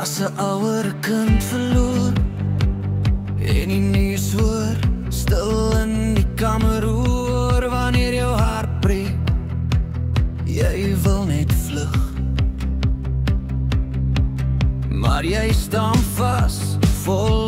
As 'n ouer kind verloor en die nuus hoor, stil in die kamer hoor, wanneer jou hart breek, jy wil net vlug. Maar jy staan vas, vol